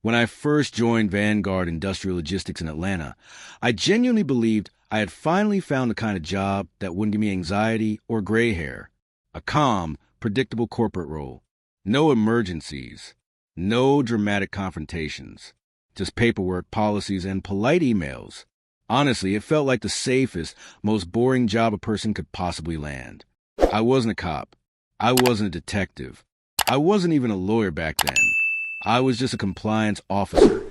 When I first joined Vanguard Industrial Logistics in Atlanta, I genuinely believed I had finally found the kind of job that wouldn't give me anxiety or gray hair. A calm, predictable corporate role. No emergencies. No dramatic confrontations. Just paperwork, policies, and polite emails. Honestly, it felt like the safest, most boring job a person could possibly land. I wasn't a cop. I wasn't a detective. I wasn't even a lawyer back then. I was just a compliance officer,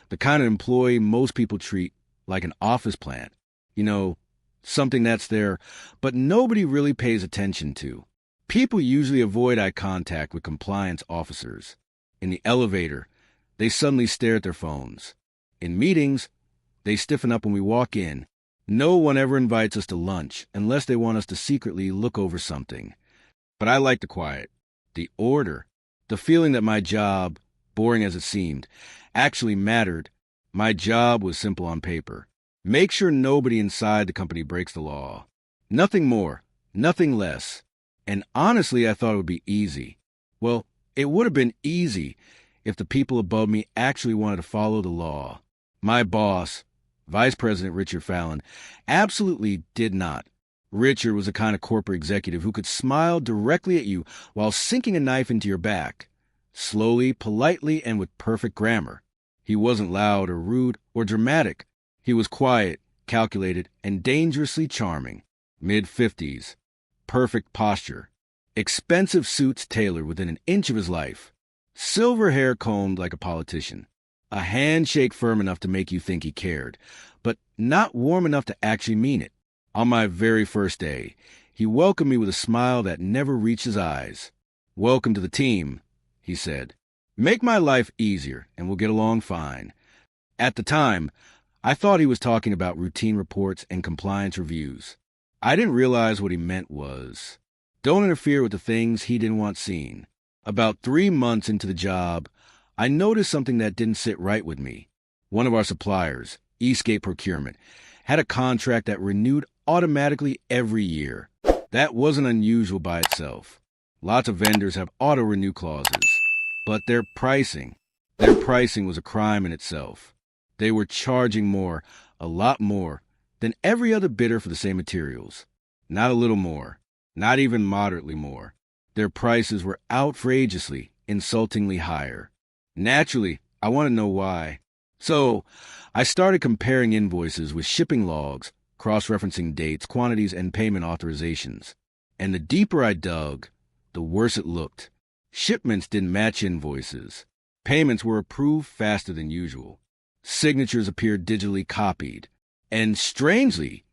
the kind of employee most people treat like an office plant. You know, something that's there, but nobody really pays attention to. People usually avoid eye contact with compliance officers. In the elevator, they suddenly stare at their phones. In meetings, they stiffen up when we walk in. No one ever invites us to lunch unless they want us to secretly look over something. But I like the quiet, the order, the feeling that my job, boring as it seemed, actually mattered. My job was simple on paper. Make sure nobody inside the company breaks the law. Nothing more, nothing less. And honestly, I thought it would be easy. Well, it would have been easy if the people above me actually wanted to follow the law. My boss, Vice President Richard Fallon, absolutely did not. Richard was the kind of corporate executive who could smile directly at you while sinking a knife into your back. Slowly, politely, and with perfect grammar. He wasn't loud or rude or dramatic. He was quiet, calculated, and dangerously charming. Mid-50s. Perfect posture. Expensive suits tailored within an inch of his life. Silver hair combed like a politician. A handshake firm enough to make you think he cared, but not warm enough to actually mean it. On my very first day, he welcomed me with a smile that never reached his eyes. "Welcome to the team," he said. "Make my life easier, and we'll get along fine." At the time, I thought he was talking about routine reports and compliance reviews. I didn't realize what he meant was, don't interfere with the things he didn't want seen. About 3 months into the job, I noticed something that didn't sit right with me. One of our suppliers, Eastgate Procurement, had a contract that renewed automatically every year. That wasn't unusual by itself. Lots of vendors have auto-renew clauses. But their pricing was a crime in itself. They were charging more, a lot more, than every other bidder for the same materials. Not a little more, not even moderately more. Their prices were outrageously, insultingly higher. Naturally, I want to know why. So, I started comparing invoices with shipping logs, cross-referencing dates, quantities, and payment authorizations. And the deeper I dug, the worse it looked. Shipments didn't match invoices. Payments were approved faster than usual. Signatures appeared digitally copied. And strangely,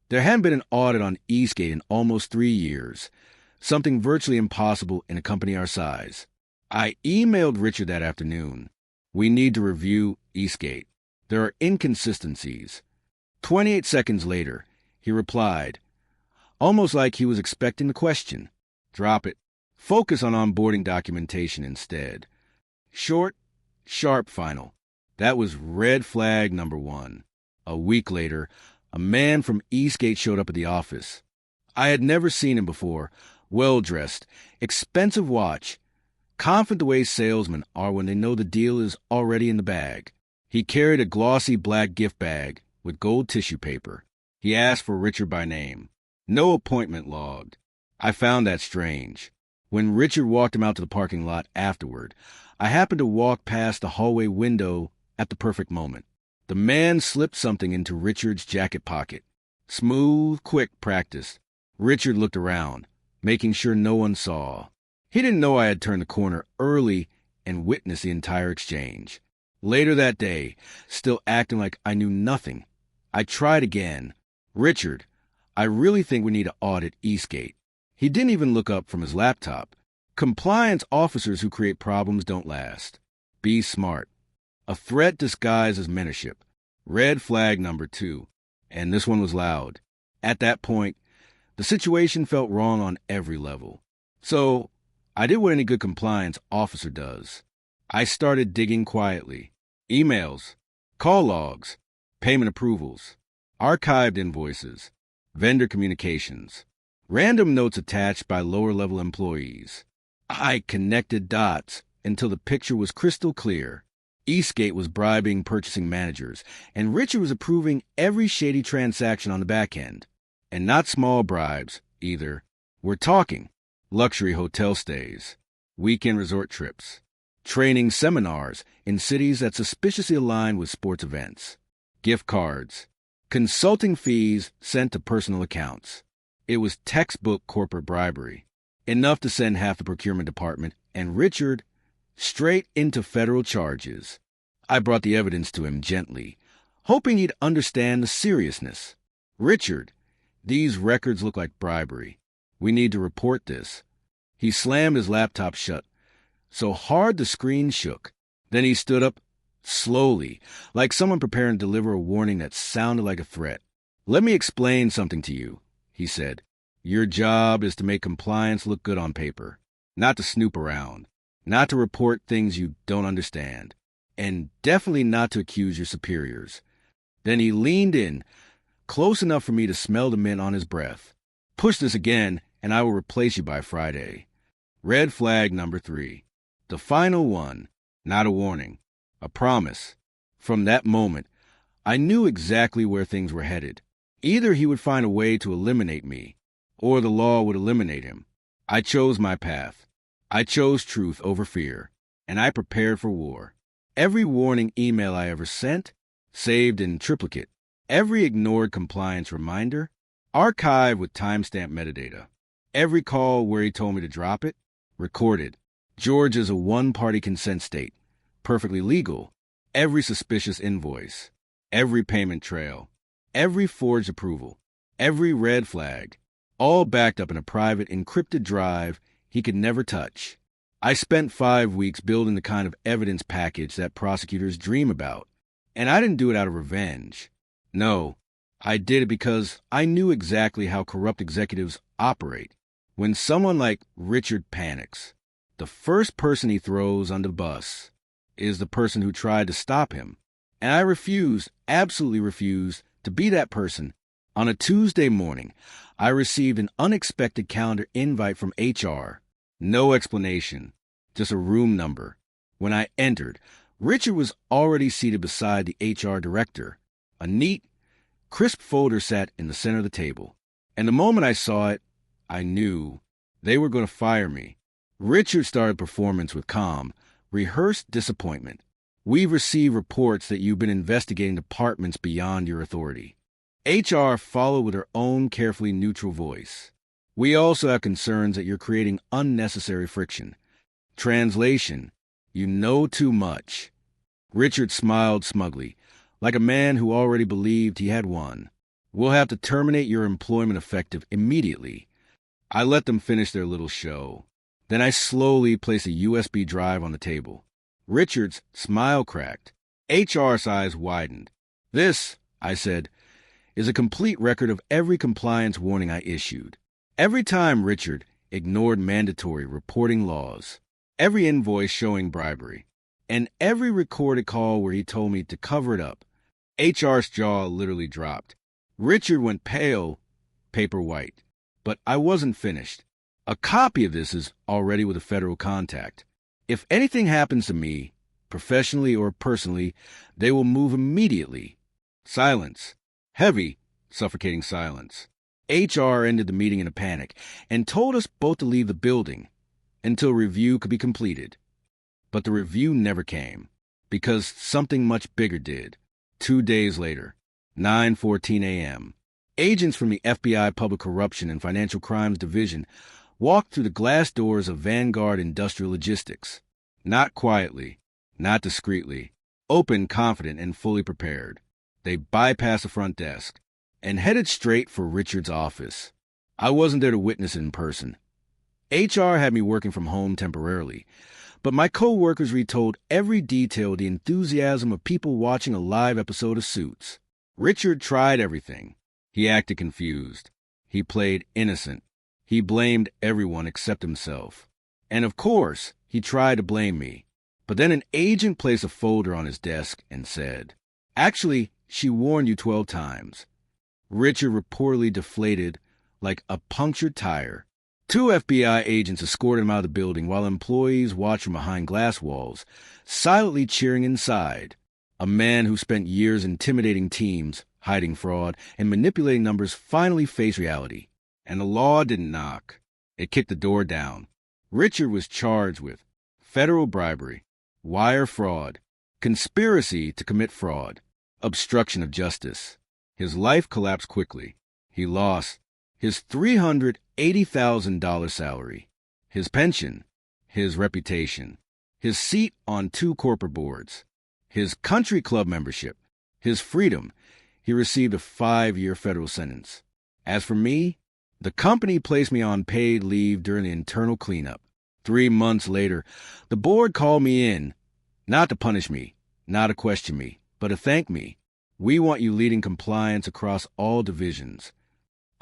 there hadn't been an audit on Eastgate in almost 3 years, something virtually impossible in a company our size. I emailed Richard that afternoon. "We need to review Eastgate. There are inconsistencies." 28 seconds later, he replied, almost like he was expecting the question. "Drop it. Focus on onboarding documentation instead." Short, sharp final. That was red flag number 1. A week later, a man from Eastgate showed up at the office. I had never seen him before. Well-dressed, expensive watch, confident the way salesmen are when they know the deal is already in the bag. He carried a glossy black gift bag with gold tissue paper. He asked for Richard by name. No appointment logged. I found that strange. When Richard walked him out to the parking lot afterward, I happened to walk past the hallway window at the perfect moment. The man slipped something into Richard's jacket pocket. Smooth, quick practice. Richard looked around, making sure no one saw. He didn't know I had turned the corner early and witnessed the entire exchange. Later that day, still acting like I knew nothing, I tried again. "Richard, I really think we need to audit Eastgate." He didn't even look up from his laptop. Compliance officers who create problems don't last. Be smart. A threat disguised as mentorship. Red flag number 2. And this one was loud. At that point, the situation felt wrong on every level. So, I did what any good compliance officer does. I started digging quietly. Emails, call logs, payment approvals, archived invoices, vendor communications, random notes attached by lower-level employees. I connected dots until the picture was crystal clear. Eastgate was bribing purchasing managers, and Richard was approving every shady transaction on the back end. And not small bribes, either. We're talking luxury hotel stays, weekend resort trips, training seminars in cities that suspiciously align with sports events, gift cards, consulting fees sent to personal accounts. It was textbook corporate bribery, enough to send half the procurement department and Richard straight into federal charges. I brought the evidence to him gently, hoping he'd understand the seriousness. Richard, these records look like bribery. We need to report this. He slammed his laptop shut, so hard the screen shook. Then he stood up, slowly, like someone preparing to deliver a warning that sounded like a threat. Let me explain something to you, he said. Your job is to make compliance look good on paper, not to snoop around, not to report things you don't understand, and definitely not to accuse your superiors. Then he leaned in, close enough for me to smell the mint on his breath. Push this again, and I will replace you by Friday. Red flag number 3. The final one, not a warning, a promise. From that moment, I knew exactly where things were headed. Either he would find a way to eliminate me, or the law would eliminate him. I chose my path. I chose truth over fear, and I prepared for war. Every warning email I ever sent, saved in triplicate. Every ignored compliance reminder, archived with timestamp metadata. Every call where he told me to drop it, recorded. Georgia's a one-party consent state, perfectly legal. Every suspicious invoice, every payment trail, every forged approval, every red flag, all backed up in a private, encrypted drive he could never touch. I spent 5 weeks building the kind of evidence package that prosecutors dream about, and I didn't do it out of revenge. No, I did it because I knew exactly how corrupt executives operate. When someone like Richard panics, the first person he throws under the bus is the person who tried to stop him. And I refused, absolutely refused, to be that person. On a Tuesday morning, I received an unexpected calendar invite from HR. No explanation, just a room number. When I entered, Richard was already seated beside the HR director. A neat, crisp folder sat in the center of the table. And the moment I saw it, I knew they were going to fire me. Richard started performance with calm, rehearsed disappointment. We've received reports that you've been investigating departments beyond your authority. HR followed with her own carefully neutral voice. We also have concerns that you're creating unnecessary friction. Translation, you know too much. Richard smiled smugly, like a man who already believed he had won. We'll have to terminate your employment effective immediately. I let them finish their little show. Then I slowly placed a USB drive on the table. Richard's smile cracked. HR's eyes widened. This, I said, is a complete record of every compliance warning I issued. Every time Richard ignored mandatory reporting laws, every invoice showing bribery, and every recorded call where he told me to cover it up. HR's jaw literally dropped. Richard went pale, paper white. But I wasn't finished. A copy of this is already with a federal contact. If anything happens to me, professionally or personally, they will move immediately. Silence. Heavy, suffocating silence. HR ended the meeting in a panic and told us both to leave the building until review could be completed. But the review never came, because something much bigger did. 2 days later, 9:14 a.m., agents from the FBI Public Corruption and Financial Crimes Division walked through the glass doors of Vanguard Industrial Logistics. Not quietly, not discreetly, open, confident, and fully prepared. They bypassed the front desk and headed straight for Richard's office. I wasn't there to witness it in person. HR had me working from home temporarily, but my co-workers retold every detail with the enthusiasm of people watching a live episode of Suits. Richard tried everything. He acted confused. He played innocent. He blamed everyone except himself. And of course, he tried to blame me. But then an agent placed a folder on his desk and said, "Actually, she warned you 12 times. Richard reportedly deflated like a punctured tire. Two FBI agents escorted him out of the building while employees watched from behind glass walls, silently cheering inside. A man who spent years intimidating teams, hiding fraud, and manipulating numbers finally faced reality. And the law didn't knock. It kicked the door down. Richard was charged with federal bribery, wire fraud, conspiracy to commit fraud, obstruction of justice. His life collapsed quickly. He lost his $380,000 salary, his pension, his reputation, his seat on 2 corporate boards, his country club membership, his freedom. He received a 5-year federal sentence. As for me, the company placed me on paid leave during the internal cleanup. 3 months later, the board called me in, not to punish me, not to question me, but to thank me. We want you leading compliance across all divisions.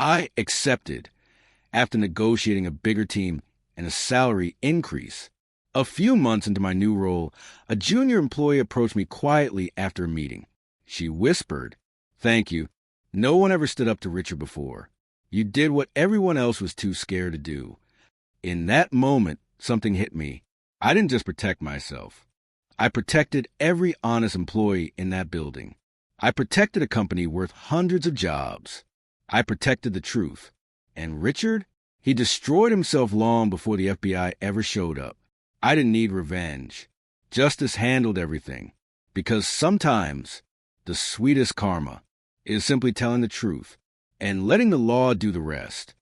I accepted after negotiating a bigger team and a salary increase. A few months into my new role, a junior employee approached me quietly after a meeting. She whispered, "Thank you. No one ever stood up to Richard before. You did what everyone else was too scared to do." In that moment, something hit me. I didn't just protect myself. I protected every honest employee in that building. I protected a company worth hundreds of jobs. I protected the truth. And Richard? He destroyed himself long before the FBI ever showed up. I didn't need revenge. Justice handled everything. Because sometimes the sweetest karma is simply telling the truth and letting the law do the rest.